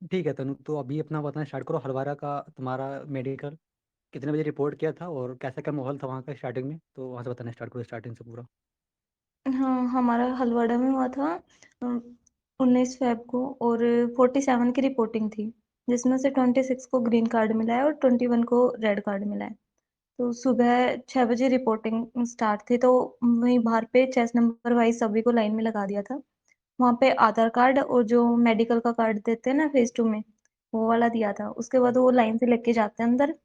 ठीक है तनु, तो अभी अपना बताना स्टार्ट करो। हलवारा का तुम्हारा मेडिकल कितने बजे रिपोर्ट किया था और कैसा क्या माहौल था वहाँ का स्टार्टिंग में, तो वहाँ से बताना स्टार्ट करो, स्टार्टिंग से पूरा। हाँ, हमारा हलवाड़ा में हुआ था 19 फेब को। और 47 की रिपोर्टिंग थी, जिसमें से 26 को ग्रीन कार्ड मिला है और 21 को रेड कार्ड मिला है। तो सुबह 6 बजे रिपोर्टिंग स्टार्ट थी, तो वहीं बाहर पे चेस्ट नंबर वाइज सभी को लाइन में लगा दिया था। वहाँ पे आधार कार्ड और जो मेडिकल का कार्ड देते हैं ना फेज 2 में, वो वाला दिया था। उसके बाद वो लाइन से लेके जाते हैं अंदर,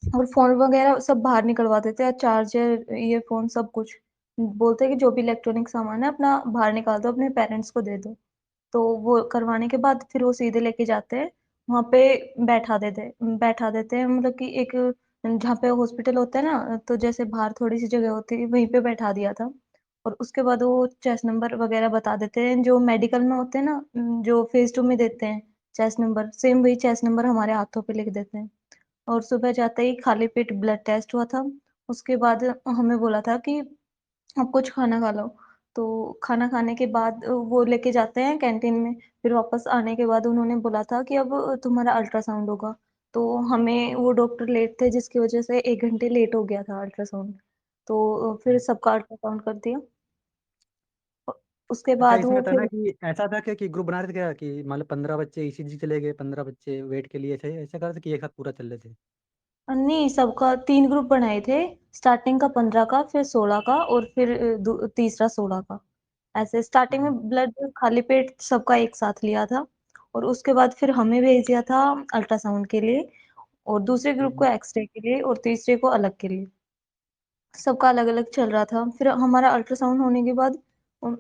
और फोन वगैरह सब बाहर निकलवा देते हैं, चार्जर, ईयरफोन, सब कुछ। बोलते हैं कि जो भी इलेक्ट्रॉनिक सामान है अपना बाहर निकाल दो, अपने पेरेंट्स को दे दो। तो वो करवाने के बाद फिर वो सीधे लेके जाते हैं, वहाँ पे बैठा देते हैं, मतलब कि एक जहाँ पे हॉस्पिटल होता है ना, तो जैसे बाहर थोड़ी सी जगह होती है, वहीं पे बैठा दिया था। और उसके बाद वो चेस्ट नंबर वगैरह बता देते हैं, जो मेडिकल में होते हैं ना, जो फेज 2 में देते हैं चेस्ट नंबर, सेम वही चेस्ट नंबर हमारे हाथों पे लिख देते हैं। और सुबह जाते ही खाली पेट ब्लड टेस्ट हुआ था। उसके बाद हमें बोला था कि अब कुछ खाना खा लो। तो खाना खाने के बाद वो लेके जाते हैं कैंटीन में। फिर वापस आने के बाद उन्होंने बोला था कि अब तुम्हारा अल्ट्रासाउंड होगा। तो हमें वो डॉक्टर लेट थे, जिसकी वजह से 1 घंटे लेट हो गया था अल्ट्रासाउंड। तो फिर सबका अल्ट्रासाउंड कर दिया। उसके अच्छा, बाद इसमें वो बताना फिर कि ऐसा था क्या कि ग्रुप बना रहे थे क्या, कि मान लो 15 बच्चे ईसीजी चले गए, 15 बच्चे वेट के लिए, ऐसे ऐसा कर रहे थे कि एक साथ पूरा चल रहे थे? नहीं, सबका 3 ग्रुप बनाए थे। स्टार्टिंग का 15 का, फिर 16 का, और फिर तीसरा 16 का। ऐसे स्टार्टिंग हम्म, में ब्लड खाली पेट सबका एक साथ लिया था। और उसके बाद फिर हमें भेज दिया था अल्ट्रासाउंड के लिए, और दूसरे ग्रुप को हम्म, एक्सरे के लिए, और तीसरे को अलग के लिए। सबका अलग अलग चल रहा था। फिर हमारा अल्ट्रासाउंड होने के बाद उन,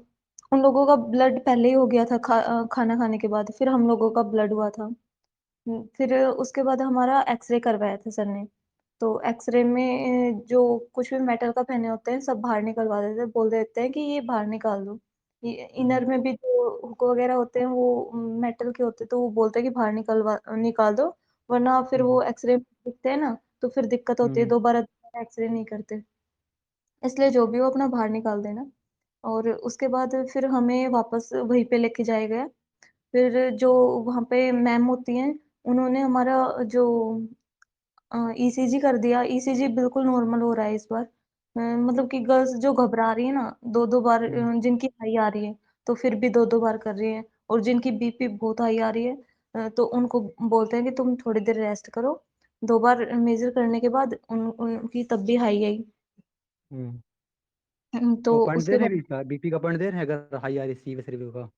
उन लोगों का ब्लड पहले ही हो गया था, खाना खाने के बाद फिर हम लोगों का ब्लड हुआ था। फिर उसके बाद हमारा एक्सरे करवाया था सर ने। तो एक्सरे में जो कुछ भी मेटल का पहने होते हैं सब बाहर निकलवा देते हैं, बोल देते हैं कि ये बाहर निकाल दो। ये हम्म, इनर में भी जो हुक वगैरह होते हैं वो मेटल के होते हैं, तो वो बोलते हैं कि बाहर निकाल दो, वरना फिर हम्म, वो एक्सरे में दिखते हैं ना, तो फिर दिक्कत होती है, हम्म, दोबारा दोबारा एक्सरे नहीं करते। इसलिए जो भी हो अपना बाहर निकाल देना। और उसके बाद फिर हमें वापस वहीं पे लेके जाया गया। फिर जो वहाँ पे मैम होती हैं, उन्होंने हमारा जो ईसीजी कर दिया। ईसीजी बिल्कुल नॉर्मल हो रहा है इस बार। मतलब कि गर्ल्स जो घबरा रही है ना, 2-2 बार, हम्म, जिनकी हाई आ रही है तो फिर भी 2-2 बार कर रही है, और जिनकी बीपी बहुत हाई आ रही है तो उनको बोलते हैं कि तुम थोड़ी देर रेस्ट करो। 2 बार मेजर करने के बाद उनकी तब भी हाई आई। हम्म। तो वो पॉइंट दे उसके रहे बाद हैं बीपी का, बीपी का पॉइंट दे रहे हैं अगर हाई आ रही सी वैसे रिव्यू का?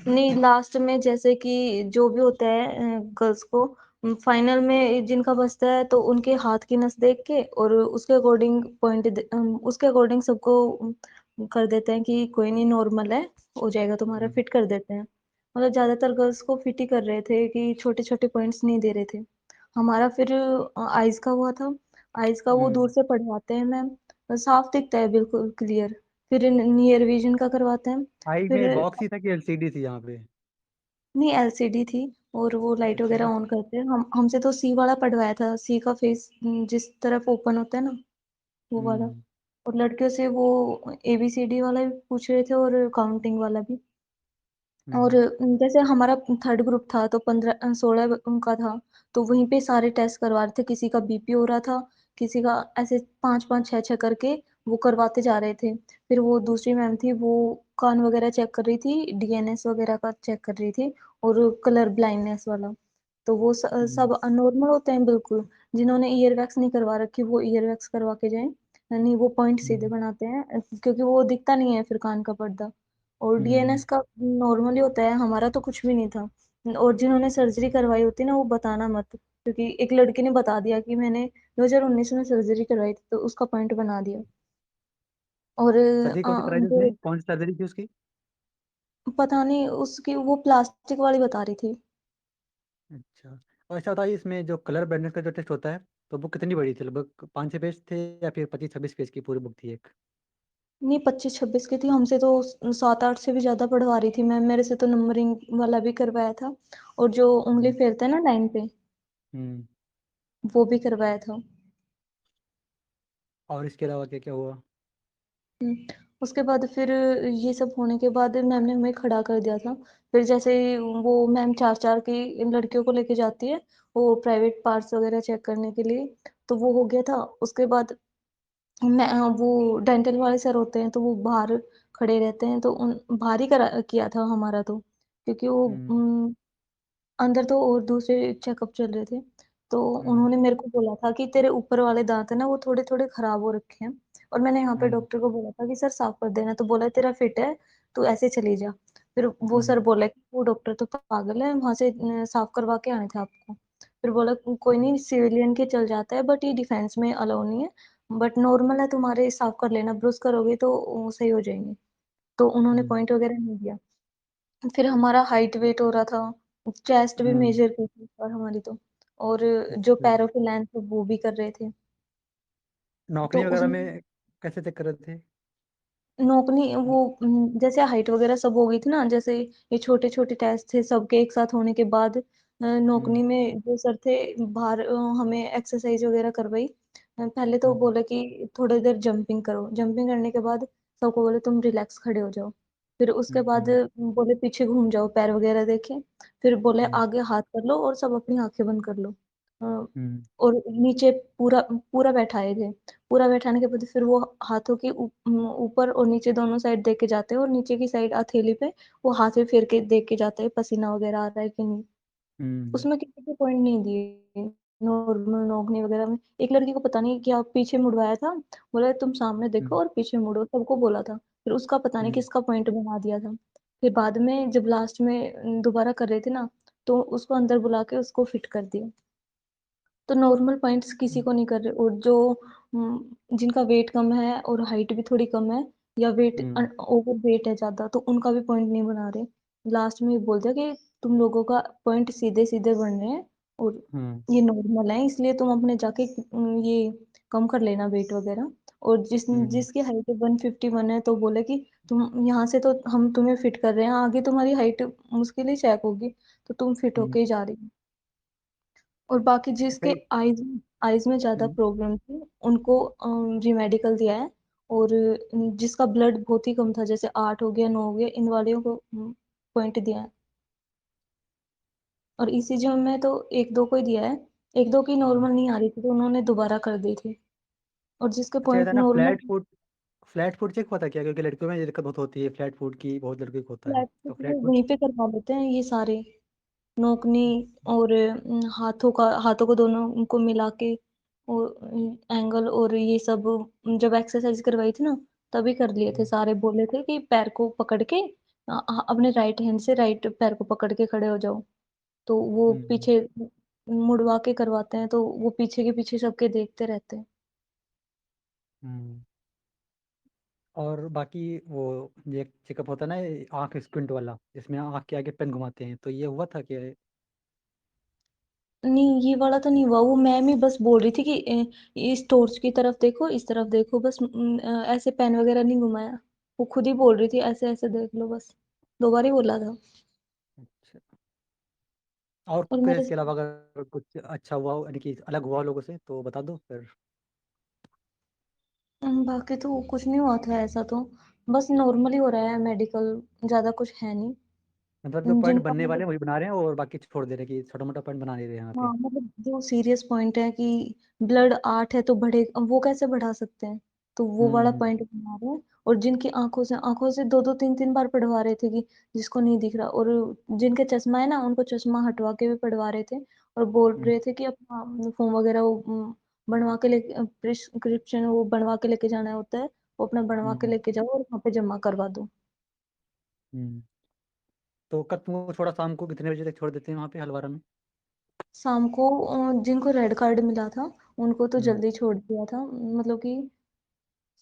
नहीं, लास्ट में जैसे कि जो भी होता है गर्ल्स को फाइनल में जिनका बचता है, तो उनके हाथ की नस देख के और उसके अकॉर्डिंग उसके अकॉर्डिंग सबको कर देते हैं कि कोई नहीं, नॉर्मल है, हो जाएगा तुम्हारा, हम्म, फिट कर देते हैं। मतलब ज्यादातर गर्ल्स को फिट ही कर रहे थे, कि छोटे छोटे पॉइंट्स नहीं दे रहे थे। हमारा फिर आइज का हुआ था। आइज का वो दूर हम्म। से पढ़वाते हैं मैम, साफ दिखता है बिल्कुल क्लियर। फिर नियर विजन का करवाते हैं। आई फिर में बॉक्स ही था कि एलसीडी थी यहाँ पे? नहीं, एलसीडी थी, और वो लाइट वगैरह एलसीडी। ऑन करते हैं। हम हमसे तो सी वाला पढ़वाया था, सी का फेस जिस तरफ ओपन होता है ना, वो वाला। हम्म, और लड़कियों से वो एबीसीडी वाला भी पूछ रहे थे, और काउंटिंग वाला भी। और हम्म, जैसे हमारा थर्ड ग्रुप था, तो 15-16 उनका था। तो वहीं पे सारे टेस्ट करवा रहे थे, किसी का बीपी हो रहा था, किसी का ऐसे 5-5 6-6 करके वो करवाते जा रहे थे। फिर वो दूसरी मैम थी, वो कान वगैरह चेक कर रही थी, डीएनएस वगैरह का चेक कर रही थी, और कलर ब्लाइंडनेस वाला। तो वो हम्म, सब नॉर्मल होते हैं बिल्कुल। जिन्होंने ईयर वैक्स नहीं करवा रखी, वो ईयर वैक्स करवा के जाएं। नहीं, वो पॉइंट सीधे हम्म, बनाते हैं, क्योंकि वो दिखता नहीं है फिर कान का पर्दा। और हम्म। डीएनएस का नॉर्मली होता है, हमारा तो कुछ भी नहीं था। और जिन्होंने सर्जरी करवाई होती है ना, वो बताना मत, क्योंकि एक लड़की ने बता दिया कि मैंने 2019 में सर्जरी करवाई थी, तो उसका पॉइंट बना दिया। और सर्जरी कौन सी कराई थी जो उसने, कौन सी सर्जरी थी उसकी? पता नहीं उसकी, वो प्लास्टिक वाली बता रही थी। अच्छा। और ऐसा बताइए, इसमें जो कलर ब्लाइंडनेस का जो टेस्ट होता है, तो वो कितनी बड़ी थी? लगभग 5-6 पेज थे या फिर 25-26 पेज की पूरी बुक थी एक? नहीं, 25-26 की थी। हमसे तो 7-8 से भी ज्यादा पढ़वा रही थी मैम, मेरे से तो नंबरिंग वाला भी करवाया था, और जो उंगली हम्म, फेरते हैं ना लाइन पे, हम्म। वो भी करवाया था। और इसके अलावा क्या क्या हुआ? उसके बाद फिर ये सब होने के बाद मैम ने हमें खड़ा कर दिया था। फिर जैसे ही वो मैम 4-4 की लड़कियों को लेके जाती है, वो प्राइवेट पार्ट्स वगैरह चेक करने के लिए, तो वो हो गया था। उसके बाद वो डेंटल वाले सर होते हैं, तो वो बाहर खड़े रहते हैं, तो उन बाहर ही करा किया था हमारा तो, क्योंकि वो हम्म। अंदर तो और दूसरे चेकअप चल रहे थे। तो हम्म। उन्होंने मेरे को बोला था कि तेरे ऊपर वाले दाँत है ना, वो थोड़े-थोड़े खराब हो रखे हैं। और मैंने यहाँ पे हम्म। डॉक्टर को बोला था कि सर साफ कर देना, तो बोला तेरा फिट है, तू ऐसे चली जा। फिर वो हम्म। सर बोला कि वो डॉक्टर तो पागल है, वहाँ से साफ करवा के आने थे आपको। फिर बोला कोई नहीं, सिविलियन के चल जाता है, बट ये डिफेंस में अलाउ नहीं है, बट नॉर्मल है तुम्हारे, साफ कर लेना, ब्रुश करोगे तो वो सही हो जाएँगे। तो उन्होंने हम्म। पॉइंट वगैरह नहीं दिया। फिर हमारा हाइट वेट हो रहा था, चेस्ट भी हम्म। मेजर की थी इस बार हमारी तो, और जो अच्छा। पैरों की लेंथ है वो भी कर रहे थे। तो नौकरी वगैरह उसमें में कैसे चेक कर रहे थे? नौकरी वो जैसे हाइट वगैरह सब हो गई थी ना, जैसे ये छोटे-छोटे टेस्ट थे सबके एक साथ होने के बाद हम्म। नौकरी में जो सर थे बाहर हमें एक्सरसाइज वगैरह करवाई। पहले तो हम्म। बोले कि थोड़ी देर जंपिंग करो, जंपिंग करने के बाद सबको बोले तुम रिलैक्स खड़े हो जाओ। फिर उसके बाद हम्म। बोले पीछे घूम जाओ, पैर वगैरह देखे। फिर बोले हम्म। आगे हाथ कर लो और सब अपनी आँखें बंद कर लो। अ, हम्म। और नीचे पूरा पूरा बैठाए थे। पूरा बैठाने के बाद फिर वो हाथों के ऊपर और नीचे दोनों साइड देके जाते हैं, और नीचे की साइड हथेली पे वो हाथ में फेर के देख के जाते हैं पसीना वगैरह आ रहा है कि नहीं। हम्म। उसमें किसी को पॉइंट नहीं दिए, नॉर्मल नौकरी वगैरह में। एक लड़की को पता नहीं क्या पीछे मुड़वाया था, बोला तुम सामने देखो हम्म। और पीछे मुड़ो, सबको बोला था। फिर उसका पता नहीं हम्म। किसका पॉइंट बना दिया था। फिर बाद में जब लास्ट में दोबारा कर रहे थे ना, तो उसको अंदर बुला के उसको फिट कर दिया। तो नॉर्मल पॉइंट्स किसी को नहीं कर रहे, और जो जिनका वेट कम है और हाइट भी थोड़ी कम है, या वेट हम्म। ओवर वेट है ज्यादा, तो उनका भी पॉइंट नहीं बना रहे। लास्ट में ये बोल दिया कि तुम लोगों का पॉइंट सीधे सीधे बन रहे हैं, और हम्म। ये नॉर्मल है, इसलिए तुम अपने जाके ये कम कर लेना वेट वगैरह। और हम्म। जिसकी हाइट 151 है, तो बोले कि तुम यहाँ से तो हम तुम्हें फिट कर रहे हैं, आगे तुम्हारी हाइट मुश्किल ही चेक होगी, तो तुम फिट हम्म। होके ही जा रही हो। और बाकी जिसके सही। आईज आईज में ज़्यादा हम्म। प्रॉब्लम थी, उनको री मेडिकल दिया है। और जिसका ब्लड बहुत ही कम था, जैसे 8 हो गया, 9 हो गया, इन वालों को पॉइंट दिया है। और ईसीजी में तो 1-2 को ही दिया है। 1-2 की हम्म। नॉर्मल नहीं आ रही थी, तो उन्होंने दोबारा कर दी थी। और जिसके अच्छा, ये पॉइंट था ना नॉर्मल, फ्लैट फुट चेक हुआ था क्या? क्योंकि लड़कियों में ये दिक्कत बहुत होती है, फ्लैट फुट की बहुत लड़कियों को होता है, फ्लैट तो फुट वो फ्लैट फुट। वहीं पे करवा लेते हैं ये सारे, नोकनी और हाथों को दोनों को मिला के, और एंगल और ये सब जब एक्सरसाइज करवाई थी ना, तभी कर लिए थे हम्म। सारे। बोले थे कि पैर को पकड़ के अपने राइट हैंड से राइट पैर को पकड़ के खड़े हो जाओ, तो वो हम्म। पीछे मुड़वा के करवाते हैं, तो वो पीछे के पीछे सबके देखते रहते हैं। हम्म। और बाकी वो ये चेकअप होता है ना, ये आँख स्क्विंट वाला, जिसमें आँख के आगे पेन घुमाते हैं, तो ये हुआ था क्या? नहीं, ये वाला तो नहीं हुआ। वो मैम ही बस बोल रही थी कि इस टॉर्च की तरफ देखो, इस तरफ देखो, बस ऐसे पेन वगैरह नहीं घुमाया। वो खुद ही बोल रही थी ऐसे ऐसे देख लो, बस 2 बार ही बोला था। अच्छा। और और कोई मेरे इसके अलावा अगर कुछ अच्छा हुआ हो, यानी कि अलग हुआ हो लोगों से, तो बता दो फिर। बाकी तो कुछ नहीं हुआ था ऐसा तो, बस नॉर्मली हो रहा है मेडिकल, ज्यादा कुछ है नहीं। मतलब जो पॉइंट जिनका बनने वाले मतलब, हैं वही बना रहे हैं, और बाकी छोड़ दे रहे हैं कि छोटा मोटा पॉइंट बना नहीं रहे हैं यहाँ पे। हाँ मतलब जो सीरियस पॉइंट है कि ब्लड 8 है तो बढ़े, अब वो कैसे बढ़ा सकते हैं, तो वो वाला हम्म। पॉइंट बना रहे हैं। और जिनकी आंखों से 2-2 3-3 बार पढ़वा रहे थे कि जिसको नहीं दिख रहा, और जिनके चश्मा है ना, उनको चश्मा हटवा के भी पढ़वा रहे थे। और बोल हम्म। रहे थे कि अपना फॉर्म वगैरह वो बनवा के लेके, प्रिस्क्रिप्शन वो बनवा के लेके जाना होता है, वो अपना बनवा के हम्म। लेके जाओ और वहाँ पे जमा करवा दो। हम्म। तो कब तुमको छोड़ा, शाम को कितने बजे तक छोड़ देते हैं वहाँ पे हलवारा में? शाम को जिनको रेड कार्ड मिला था, उनको तो हम्म। जल्दी छोड़ दिया था, मतलब कि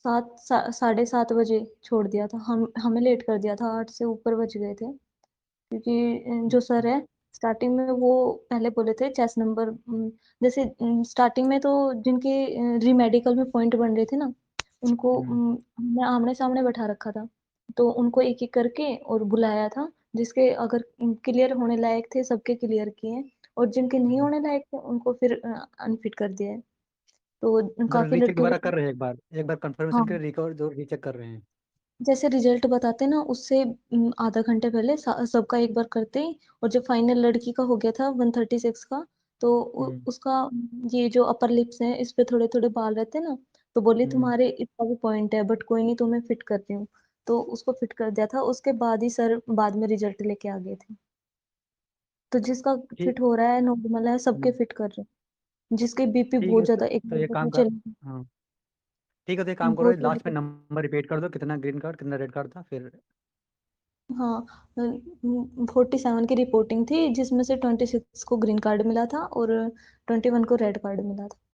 7 साढ़े 7 बजे छोड़ दिया था। हम हमें लेट कर दिया था, 8 से ऊपर बज गए थे, क्योंकि जो सर है स्टार्टिंग में वो पहले बोले थे चेस नंबर, जैसे स्टार्टिंग में तो जिनके री मेडिकल में पॉइंट बन रहे थे ना, उनको हम्म। हमने आमने सामने बैठा रखा था, तो उनको एक एक करके और बुलाया था। जिसके अगर क्लियर होने लायक थे, सबके क्लियर किए, और जिनके नहीं हम्म। होने लायक थे उनको फिर अनफिट कर दिया है। तो मतलब काफी रीचेक लड़कियों दोबारा को, कर रहे हैं, एक बार कंफर्मेशन हाँ के रिकॉर्ड जो रीचेक कर रहे हैं। जैसे रिजल्ट बताते ना, उससे आधा घंटे पहले सबका एक बार करते ही, और जब फाइनल लड़की का हो गया था 136 का, तो हम्म। उसका ये जो अपर लिप्स है इस पे थोड़े थोड़े बाल रहते हैं ना, तो बोली हम्म। तुम्हारे इतना भी पॉइंट है, बट कोई नहीं, तुम्हें फिट करती हूँ। तो उसको फिट कर दिया था, उसके बाद ही सर बाद में रिजल्ट लेके आ गए थे। तो जिसका ठीक। फिट हो रहा है, नॉर्मल है, सबके हम्म, फिट कर रहे हैं। जिसके बीपी ठीक बहुत है, ज्यादा, एक तो ये बार काम में कर। चली हाँ, ठीक है, तो ये काम करो, बहुत बड़ी लास्ट में नंबर रिपीट कर दो, कितना ग्रीन कार्ड कितना रेड कार्ड था फिर। हाँ, 47 की रिपोर्टिंग थी, जिसमें से 26 को ग्रीन कार्ड मिला था और 21 को रेड कार्ड मिला था।